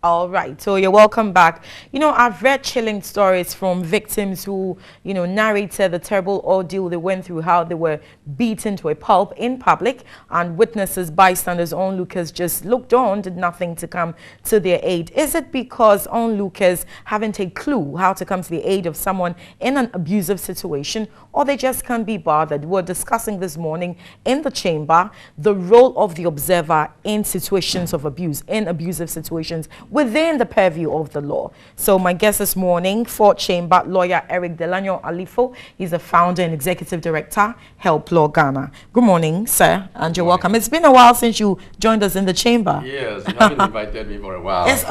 All right, so you're welcome back. I've read chilling stories from victims who, narrated the terrible ordeal they went through, how they were beaten to a pulp in public, and witnesses, bystanders, onlookers just looked on, did nothing to come to their aid. Is it because onlookers haven't a clue how to come to the aid of someone in an abusive situation, or they just can't be bothered? We're discussing this morning in the chamber the role of the observer in situations of abuse, in abusive situations, within the purview of the law. So my guest this morning, Fourth Chamber lawyer Eric Delano Alifo. He's the founder and executive director, Help Law Ghana. Good morning, sir, and you're welcome. It's been a while since you joined us in the chamber. Yes, you haven't invited me for a while. Yes,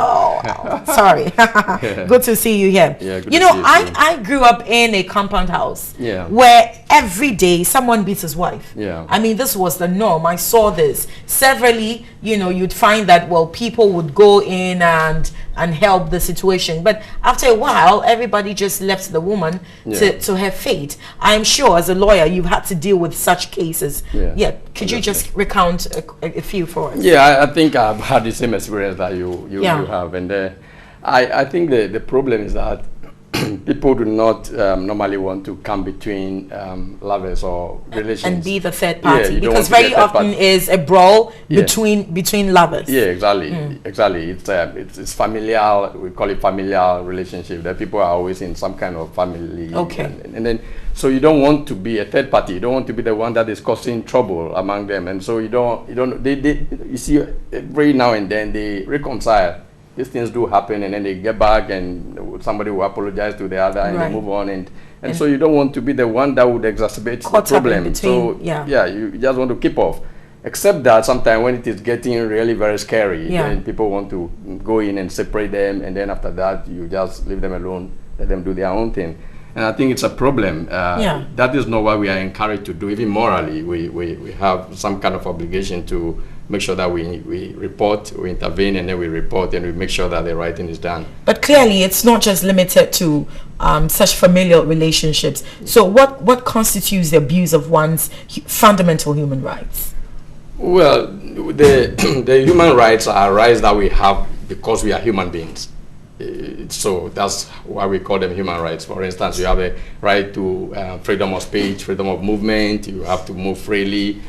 sorry. Good to see you here. Yeah, good to see you. I grew up in a compound house where every day someone beats his wife. Yeah. I mean, this was the norm. I saw this severally. You'd find that, people would go in and help the situation, but after a while everybody just left the woman to her fate. I'm sure as a lawyer you've had to deal with such cases. Could you just recount a few for us? I think I've had the same experience that you have, and I think the problem is that people do not normally want to come between lovers or relations and be the third party, because very very often is a brawl between lovers. Exactly. It's familial. We call it familial relationship. That people are always in some kind of family. And then so you don't want to be a third party. You don't want to be the one that is causing trouble among them. And so you see every now and then they reconcile. These things do happen, and then they get back, and somebody will apologize to the other, and they move on, and so you don't want to be the one that would exacerbate the problem. You just want to keep off. Except that sometimes when it is getting really very scary, then people want to go in and separate them, and then after that you just leave them alone, let them do their own thing. And I think it's a problem. That is not what we are encouraged to do. Even morally, we have some kind of obligation to make sure that we report, we intervene, and then we report, and we make sure that the right thing is done. But clearly, it's not just limited to such familial relationships. So what constitutes the abuse of one's fundamental human rights? Well, the human rights are rights that we have because we are human beings. So that's why we call them human rights. For instance, you have a right to freedom of speech, freedom of movement. You have to move freely,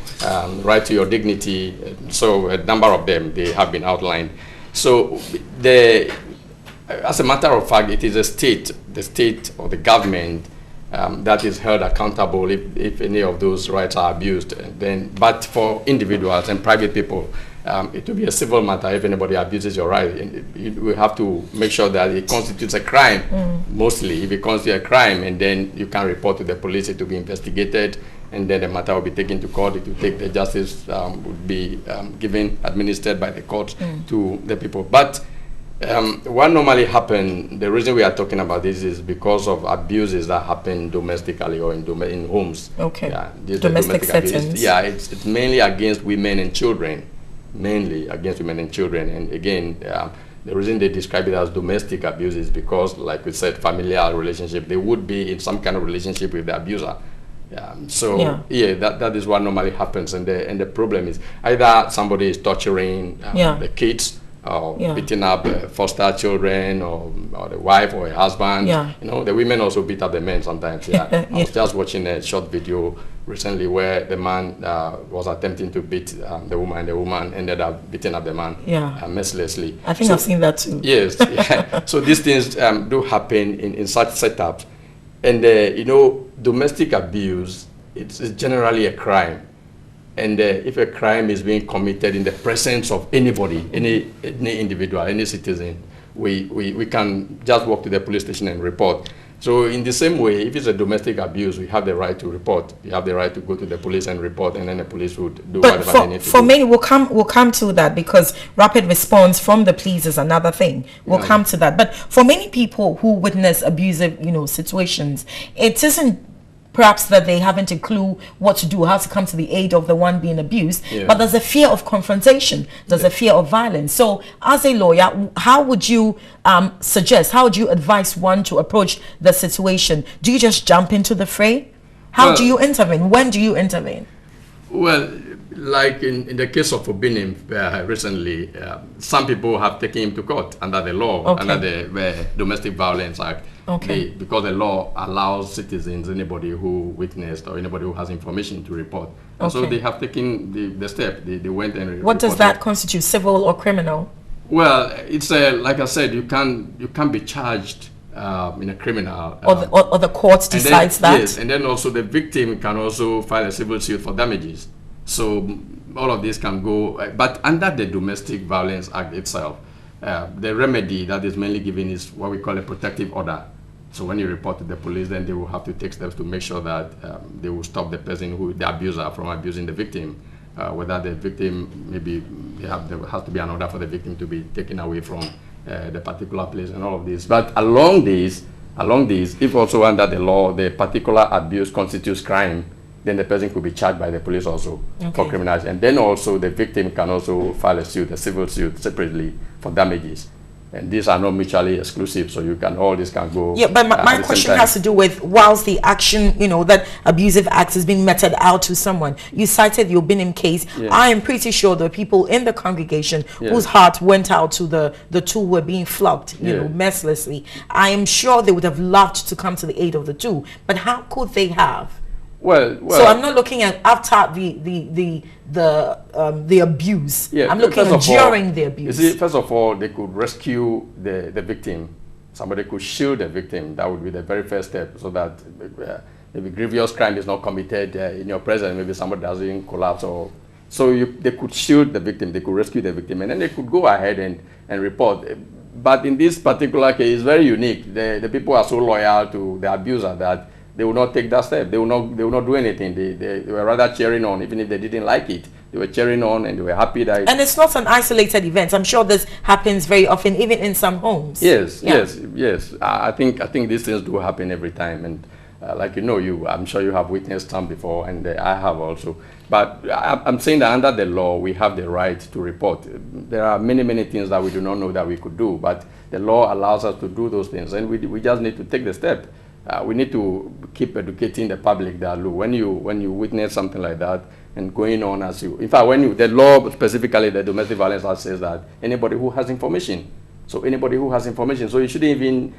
right to your dignity. So a number of them, they have been outlined. So as a matter of fact, it is the state or the government that is held accountable if any of those rights are abused. But for individuals and private people, it will be a civil matter if anybody abuses your right. We have to make sure that it constitutes a crime, mostly. If it constitutes a crime, and then you can report to the police, it will be investigated, and then the matter will be taken to court. It will take the justice, would be administered by the court to the people. But what normally happens, the reason we are talking about this is because of abuses that happen domestically or in homes. Domestic settings. It's mainly against women and children. Mainly against women and children. And again, the reason they describe it as domestic abuse is because, like we said, familial relationship, they would be in some kind of relationship with the abuser. That is what normally happens. And the problem is either somebody is torturing the kids, or beating up foster children, or the wife or a husband. The women also beat up the men sometimes. I was just watching a short video recently where the man was attempting to beat the woman, and the woman ended up beating up the man mercilessly. I think I've seen that too. Yes. So these things do happen in such setups. And domestic abuse, it's generally a crime. And if a crime is being committed in the presence of anybody, any individual, any citizen, we can just walk to the police station and report. So in the same way, if it's a domestic abuse, we have the right to report. We have the right to go to the police and report, and then the police would do whatever they need to do. For many, we'll come to that, because rapid response from the police is another thing. We'll come to that. But for many people who witness abusive, situations, it isn't perhaps that they haven't a clue what to do, how to come to the aid of the one being abused, but there's a fear of confrontation, there's a fear of violence. So as a lawyer, how would you suggest, how would you advise one to approach the situation? Do you just jump into the fray? How do you intervene? When do you intervene? Well, like in the case of Obinim recently, some people have taken him to court under the law, under the Domestic Violence Act. Because the law allows citizens, anybody who witnessed or anybody who has information to report. And so they have taken the step. They went and What does that constitute, civil or criminal? Well, it's like I said, you can't be charged in a criminal. Or the court decides that? Yes, and then also the victim can also file a civil suit for damages. So all of this can go, but under the Domestic Violence Act itself, the remedy that is mainly given is what we call a protective order. So when you report to the police, then they will have to take steps to make sure that they will stop the person the abuser, from abusing the victim. Whether the victim, maybe there has to be an order for the victim to be taken away from the particular place and all of this. But along these, if also under the law, the particular abuse constitutes crime, then the person could be charged by the police also for criminality. And then also the victim can also file a civil suit separately for damages. And these are not mutually exclusive, so all this can go. Yeah, but my question has to do with, whilst the action, that abusive act is being meted out to someone. You cited the Obinim case. Yeah. I am pretty sure there are people in the congregation whose heart went out to the two who were being flogged, mercilessly. I am sure they would have loved to come to the aid of the two, but how could they have? Well, so I'm not looking at after the abuse. Yeah, I'm looking at during the abuse. You see, first of all, they could rescue the victim. Somebody could shield the victim. That would be the very first step, so that maybe grievous crime is not committed in your presence. Maybe somebody doesn't collapse, they could shield the victim. They could rescue the victim, and then they could go ahead and report. But in this particular case, it's very unique. The people are so loyal to the abuser that they will not take that step. They will not do anything. They were rather cheering on, even if they didn't like it. They were cheering on, and they were happy that. And it's not an isolated event. I'm sure this happens very often, even in some homes. Yes. I think these things do happen every time, and like I'm sure you have witnessed some before, and I have also. But I'm saying that under the law, we have the right to report. There are many things that we do not know that we could do, but the law allows us to do those things, and we just need to take the step. We need to keep educating the public that, look, when you witness something like that and going on in fact, the law, specifically the Domestic Violence Act, says that anybody who has information, so you shouldn't even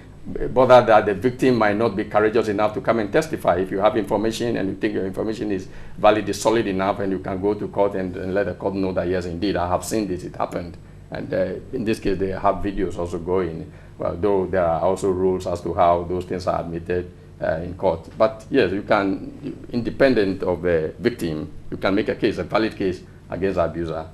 bother that the victim might not be courageous enough to come and testify. If you have information and you think your information is valid, is solid enough, and you can go to court and let the court know that, yes, indeed, I have seen this, it happened. And in this case, they have videos also going. Well, though there are also rules as to how those things are admitted in court. But yes, you can, independent of the victim, you can make a valid case against the abuser.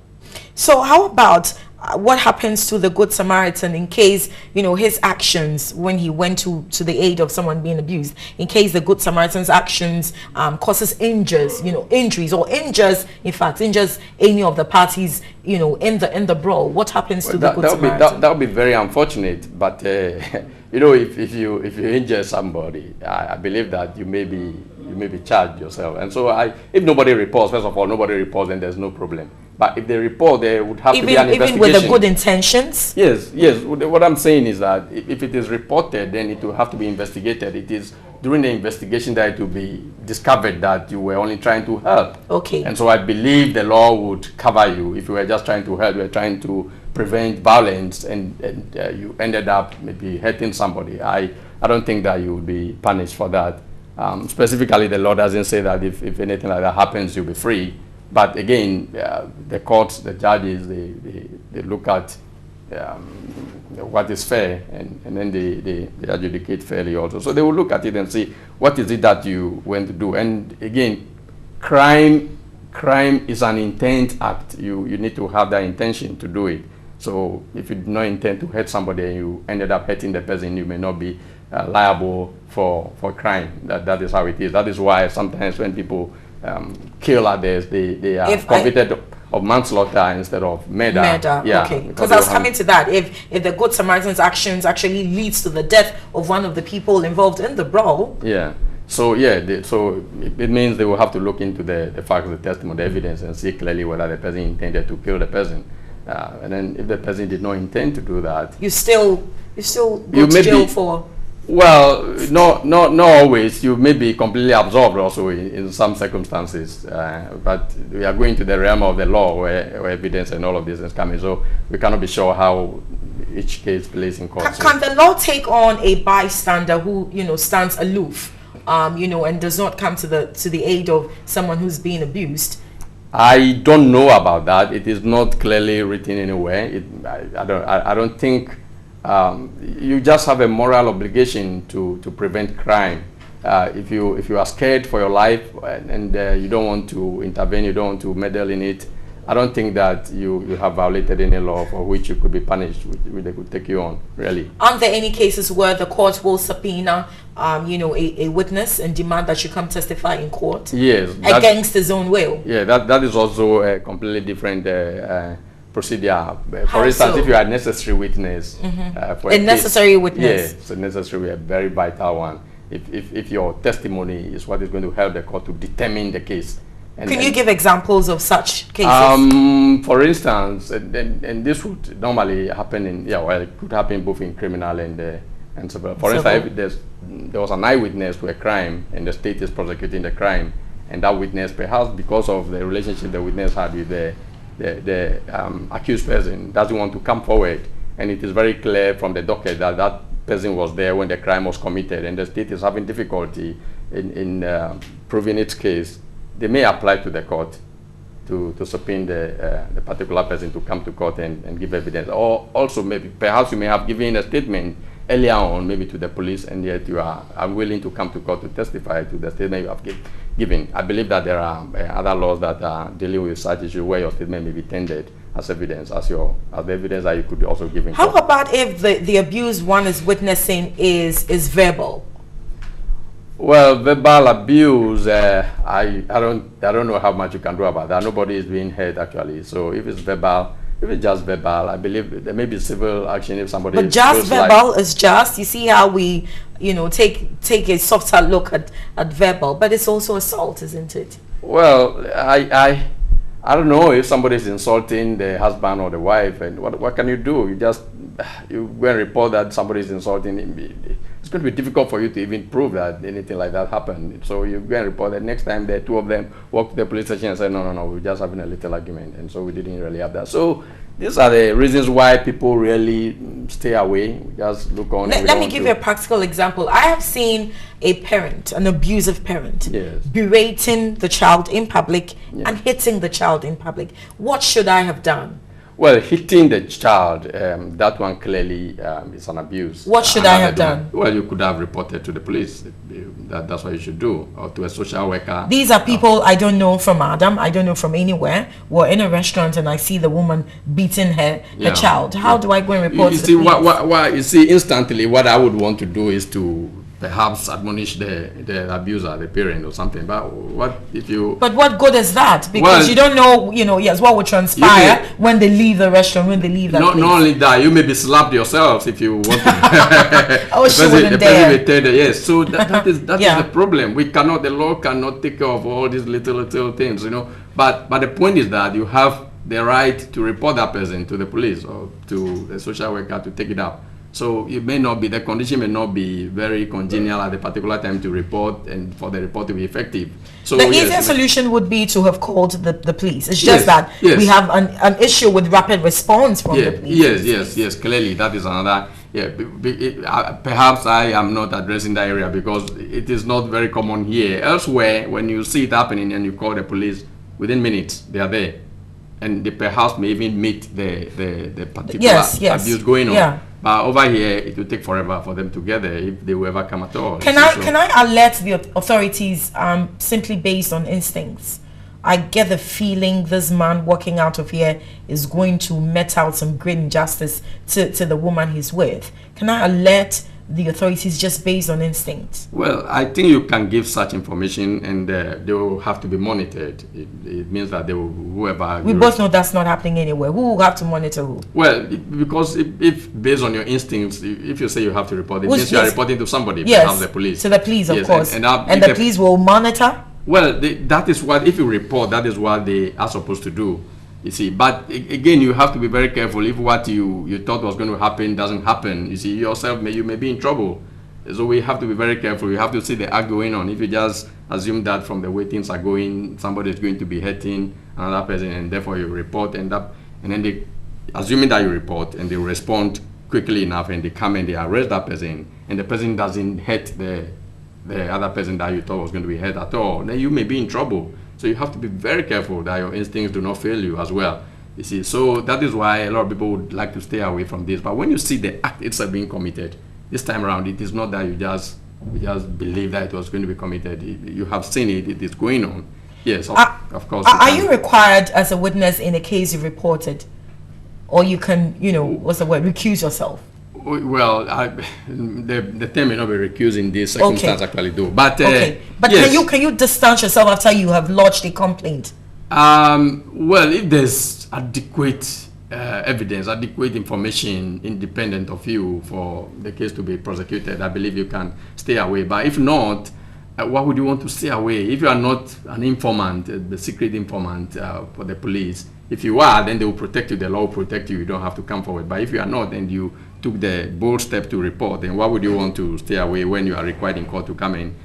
So how about what happens to the Good Samaritan in case, his actions when he went to the aid of someone being abused, in case the Good Samaritan's actions causes injuries, in fact, injures any of the parties, in the brawl? What happens to the Good Samaritan? That would be very unfortunate, but if you injure somebody, I believe that you may be charged yourself. And so if nobody reports, first of all, then there's no problem. But if they report, there would have to be an investigation. Even with the good intentions? Yes. What I'm saying is that if it is reported, then it will have to be investigated. It is during the investigation that it will be discovered that you were only trying to help. Okay. And so I believe the law would cover you if you were just trying to help. You were trying to prevent violence, and you ended up maybe hurting somebody. I don't think that you would be punished for that. Specifically, the law doesn't say that if anything like that happens, you'll be free. But again, the courts, the judges, they look at what is fair, and then they adjudicate fairly also. So they will look at it and see what is it that you went to do. And again, crime is an intent act. You need to have that intention to do it. So if you do not intend to hurt somebody and you ended up hurting the person, you may not be liable for crime. That is how it is. That is why sometimes when people kill others, they are convicted of manslaughter instead of murder. Yeah, okay. Because I was coming to that. If the Good Samaritan's actions actually leads to the death of one of the people involved in the brawl. Yeah. So so it means they will have to look into the facts, the testimony, the evidence, and see clearly whether the person intended to kill the person. And then if the person did not intend to do that, you still go to jail for. Well, not always. You may be completely absorbed also in some circumstances, but we are going to the realm of the law where evidence and all of this is coming. So we cannot be sure how each case plays in court. Can the law take on a bystander who stands aloof, and does not come to the aid of someone who's being abused? I don't know about that. It is not clearly written anywhere. I don't think. You just have a moral obligation to prevent crime. If you are scared for your life and you don't want to intervene, you don't want to meddle in it, I don't think that you have violated any law for which you could be punished. They could take you on, really. Aren't there any cases where the court will subpoena, a witness and demand that you come testify in court? Yes. Against his own will? Yeah, that is also a completely different procedure. For instance, so? if you are a necessary witness, for a necessary witness. Yes, a necessary, a very vital one. If your testimony is what is going to help the court to determine the case. Can you give examples of such cases? For instance, and this would normally happen it could happen both in criminal and civil. For instance, if there was an eyewitness to a crime and the state is prosecuting the crime, and that witness, perhaps because of the relationship the witness had with the accused person, doesn't want to come forward, and it is very clear from the docket that that person was there when the crime was committed, and the state is having difficulty in proving its case, they may apply to the court to subpoena the particular person to come to court and give evidence. Or also perhaps you may have given a statement earlier on, maybe to the police, and yet you are unwilling to come to court to testify to the statement you have given. I believe that there are other laws that are dealing with such issues where your statement may be tendered as evidence, as the evidence that you could also give in court. How about if the abuse one is witnessing is verbal? Well, verbal abuse, I don't know how much you can do about that. Nobody is being hurt actually. So if it's verbal, if it's just verbal, I believe there may be civil action if somebody. But just verbal is just. You see how we, take a softer look at verbal, but it's also assault, isn't it? Well, I don't know if somebody is insulting the husband or the wife, and what can you do? You go and report that somebody is insulting him. It's going to be difficult for you to even prove that anything like that happened. So you go and report that. Next time the two of them walk to the police station and say, no, we're just having a little argument, and so we didn't really have that. So these are the reasons why people really stay away. We just look on. Let me give you a practical example. I have seen a parent, an abusive parent, yes, berating the child in public, yes, and hitting the child in public. What should I have done? Well, hitting the child, that one clearly is an abuse. What should I have done? Well, you could have reported to the police. That's what you should do, or to a social worker. These are people I don't know from Adam. I don't know from anywhere. We're in a restaurant and I see the woman beating her child. How do I go and report to the police? You see, instantly, what I would want to do is to perhaps admonish the abuser, the parent or something. But what if you... But what good is that? Because you don't know, yes, what will transpire when they leave the restaurant, when they leave that place. Not only that, you may be slapped yourselves if you want to. Oh, she wouldn't dare. Yes, so that is the problem. The law cannot take care of all these little things, But the point is that you have the right to report that person to the police or to the social worker to take it up. So the condition may not be very congenial at the particular time to report and for the report to be effective. So the easier solution would be to have called the police. It's just that we have an issue with rapid response from the police. Yes, clearly that is another. Perhaps I am not addressing that area because it is not very common here. Elsewhere, when you see it happening and you call the police, within minutes they are there, and they perhaps may even meet the particular abuse going on. Yeah. But over here, it will take forever for them to get there if they will ever come at all. Can I alert the authorities simply based on instincts? I get the feeling this man walking out of here is going to met out some great injustice to the woman he's with. Can I alert the authorities just based on instinct? Well, I think you can give such information and they will have to be monitored. It means that whoever... We both know that's not happening anywhere. Who will have to monitor who? Well, because if based on your instincts, if you say you have to report, it means you are reporting to somebody, perhaps the police. To the police, of course. And the police will monitor? Well, that is what, if you report, that is what they are supposed to do. You see, but again, you have to be very careful. If what you thought was going to happen doesn't happen, you see, yourself you may be in trouble. So we have to be very careful. We have to see the act going on. If you just assume that from the way things are going, somebody is going to be hurting another person, and therefore you report, and then they, assuming that you report, and they respond quickly enough, and they come and they arrest that person, and the person doesn't hurt the other person that you thought was going to be hurt at all, then you may be in trouble. So you have to be very careful that your instincts do not fail you as well. You see, so that is why a lot of people would like to stay away from this. But when you see the act itself being committed, this time around, it is not that you just believe that it was going to be committed. You have seen it; it is going on. Yes, of course. Are you required as a witness in a case you reported, or you can, what's the word, recuse yourself? Well, the term may not be recused in this circumstance, actually, though. But but yes. Can you distance yourself after you have lodged a complaint? Well, if there's adequate evidence, adequate information independent of you for the case to be prosecuted, I believe you can stay away. But if not, why would you want to stay away? If you are not an informant, the secret informant for the police, if you are, then they will protect you, the law will protect you, you don't have to come forward. But if you are not, and you took the bold step to report, then why would you want to stay away when you are required in court to come and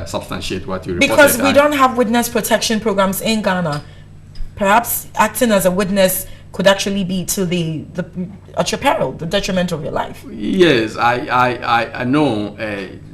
substantiate what you reported? Because we don't have witness protection programs in Ghana. Perhaps acting as a witness could actually be to at your peril, the detriment of your life. Yes, I know,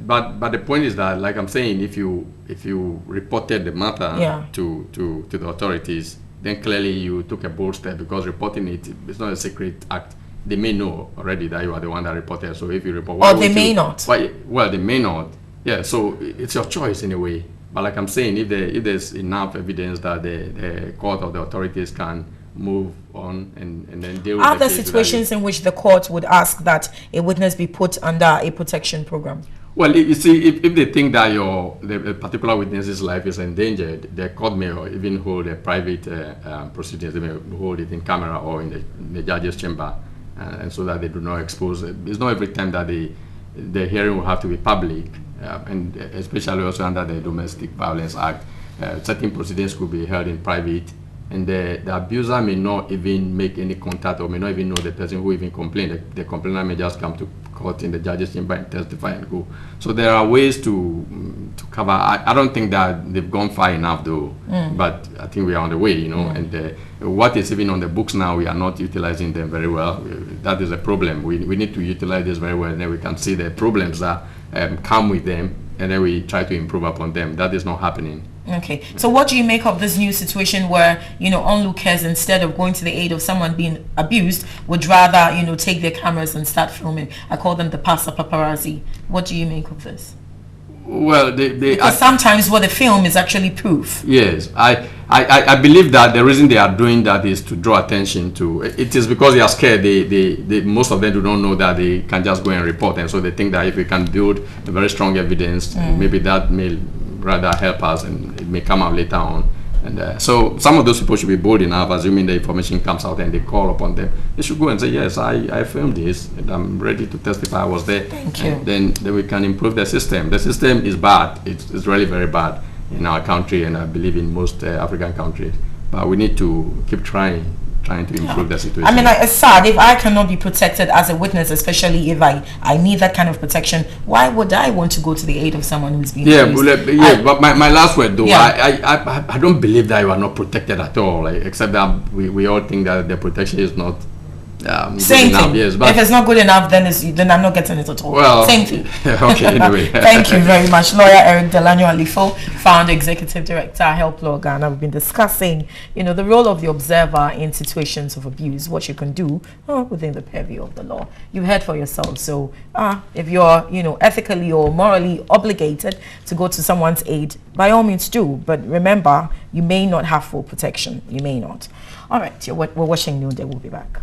but the point is that, like I'm saying, if you reported the matter to the authorities, then clearly you took a bold step, because reporting it's not a secret act. They may know already that you are the one that reported. So if you report, or they may not. Well, they may not. Yeah. So it's your choice in a way. But like I'm saying, if there's enough evidence that the court or the authorities can move on and then deal with are there situations in which the court would ask that a witness be put under a protection program? Well, you see, if they think that the particular witness's life is endangered, the court may even hold a private proceedings. They may hold it in camera or in the judge's chamber, and so that they do not expose it. It's not every time that the hearing will have to be public, and especially also under the Domestic Violence Act. Certain proceedings could be held in private, and the abuser may not even make any contact, or may not even know the person who even complained. The complainant may just come to court in the judge's chamber and testify and go. So there are ways to cover. I don't think that they've gone far enough, though. But I think we are on the way, And what is even on the books now, we are not utilizing them very well. That is a problem. We need to utilize this very well, and then we can see the problems that come with them, and then we try to improve upon them. That is not happening. Okay, so what do you make of this new situation where, onlookers, instead of going to the aid of someone being abused, would rather, take their cameras and start filming? I call them the pasta paparazzi. What do you make of this? Well, because sometimes what they film is actually proof. Yes, I believe that the reason they are doing that is to draw attention to. It is because they are scared. They most of them do not know that they can just go and report, and so they think that if we can build a very strong evidence, maybe that may rather help us, and it may come out later on. And so some of those people should be bold enough, assuming the information comes out and they call upon them. They should go and say, yes, I filmed this, and I'm ready to testify I was there. Thank you. Then we can improve the system. The system is bad. It's really very bad in our country, and I believe in most African countries. But we need to keep trying to improve the situation. I mean, it's sad. If I cannot be protected as a witness, especially if I need that kind of protection, why would I want to go to the aid of someone who's being abused? But my last word, though, I don't believe that you are not protected at all, except that we all think that the protection is not same thing. Yes, but if it's not good enough, then I'm not getting it at all. Well, same thing. Okay, anyway. Thank you very much, lawyer Eric Delano Alifo, founder, executive director, Help Law Ghana. We've been discussing, the role of the observer in situations of abuse, what you can do within the purview of the law. You heard for yourself. So, if you're, ethically or morally obligated to go to someone's aid, by all means do. But remember, you may not have full protection. You may not. All right, we're watching Noonday. We'll be back.